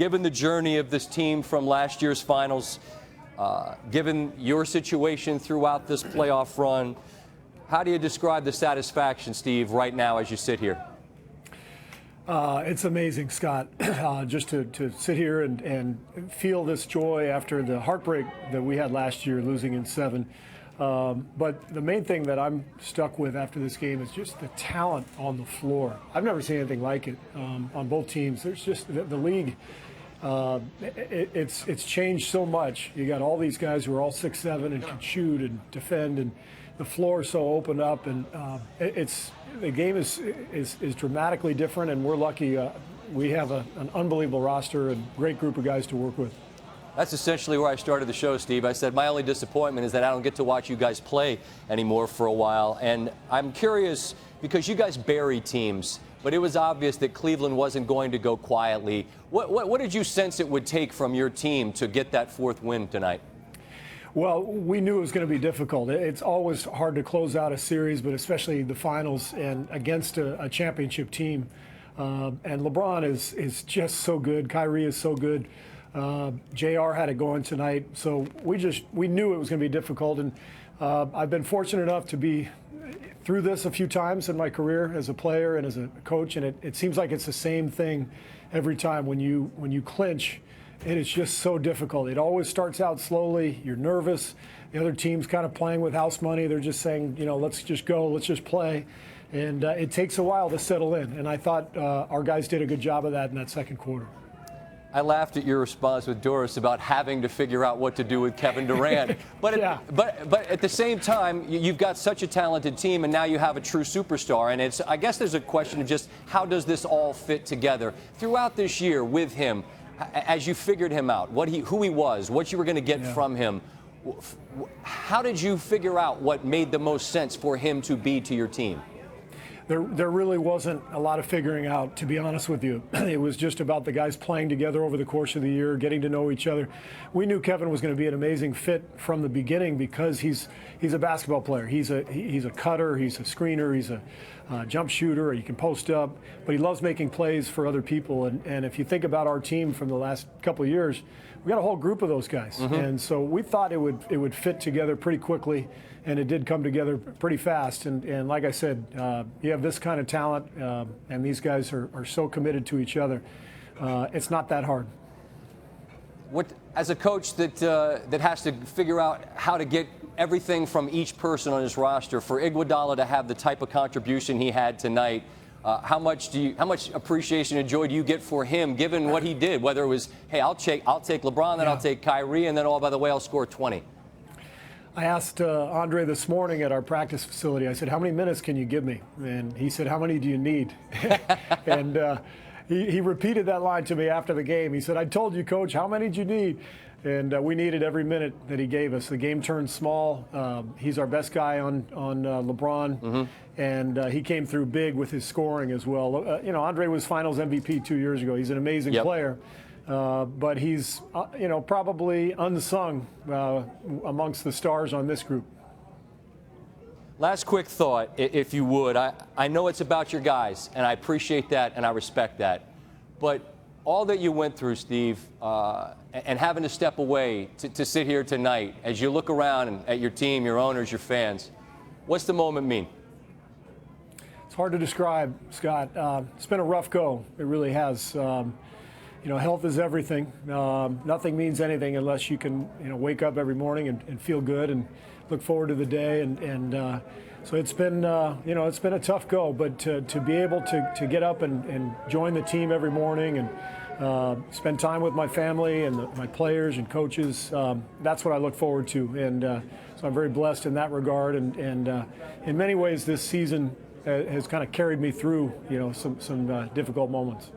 given the journey of this team from last year's finals, given your situation throughout this playoff run, how do you describe the satisfaction, Steve, right now as you sit here? It's amazing, Scott, just to sit here and feel this joy after the heartbreak that we had last year, losing in 7. But the main thing that I'm stuck with after this game is just the talent on the floor. I've never seen anything like it on both teams. There's just the league. It's changed so much. You got all these guys who are all 6'7" and can shoot and defend, and the floor is so open up, and the game is dramatically different, and we're lucky we have an unbelievable roster and great group of guys to work with. That's essentially where I started the show, Steve. I said my only disappointment is that I don't get to watch you guys play anymore for a while. And I'm curious, because you guys bury teams, but it was obvious that Cleveland wasn't going to go quietly. What did you sense it would take from your team to get that 4th win tonight? Well, we knew it was going to be difficult. It's always hard to close out a series, but especially the finals and against a championship team. And LeBron is just so good. Kyrie is so good. JR had it going tonight, so we knew it was going to be difficult, and I've been fortunate enough to be through this a few times in my career as a player and as a coach, and it seems like it's the same thing every time. When you clinch, it is just so difficult. It always starts out slowly. You're nervous. The other team's kind of playing with house money. They're just saying, let's just go, let's just play, and it takes a while to settle in. And I thought our guys did a good job of that in that second quarter. I laughed at your response with Doris about having to figure out what to do with Kevin Durant. But, yeah. but at the same time, you've got such a talented team, and now you have a true superstar. And I guess there's a question of just how does this all fit together throughout this year with him, as you figured him out, who he was, what you were going to get from him. How did you figure out what made the most sense for him to be to your team? There really wasn't a lot of figuring out, to be honest with you. It was just about the guys playing together over the course of the year, getting to know each other. We knew Kevin was going to be an amazing fit from the beginning because he's a basketball player. He's a cutter, he's a screener, he's a jump shooter, he can post up, but he loves making plays for other people. And if you think about our team from the last couple of years, we got a whole group of those guys. Mm-hmm. And so we thought it would fit together pretty quickly, and it did come together pretty fast. And like I said, you have this kind of talent, and these guys are so committed to each other. It's not that hard. As a coach that has to figure out how to get everything from each person on his roster, for Iguodala to have the type of contribution he had tonight, how much appreciation and joy do you get for him, given what he did? Whether it was, hey, I'll take LeBron, then I'll take Kyrie, and then, oh, by the way, I'll score 20. I asked Andre this morning at our practice facility, I said, how many minutes can you give me? And he said, how many do you need? And he repeated that line to me after the game. He said, I told you, Coach, how many did you need? And we needed every minute that he gave us. The game turned small. He's our best guy on LeBron. Mm-hmm. And he came through big with his scoring as well. Andre was Finals MVP 2 years ago. He's an amazing player. But he's, probably unsung amongst the stars on this group. Last quick thought, if you would. I know it's about your guys, and I appreciate that and I respect that. But all that you went through, Steve, and having to step away to sit here tonight, as you look around at your team, your owners, your fans, what's the moment mean? It's hard to describe, Scott. It's been a rough go. It really has. Health is everything. Nothing means anything unless you can, wake up every morning and feel good and look forward to the day. And so it's been, it's been a tough go. But to be able to get up and join the team every morning and spend time with my family and my players and coaches, that's what I look forward to. And so I'm very blessed in that regard. And in many ways, this season has kind of carried me through, some difficult moments.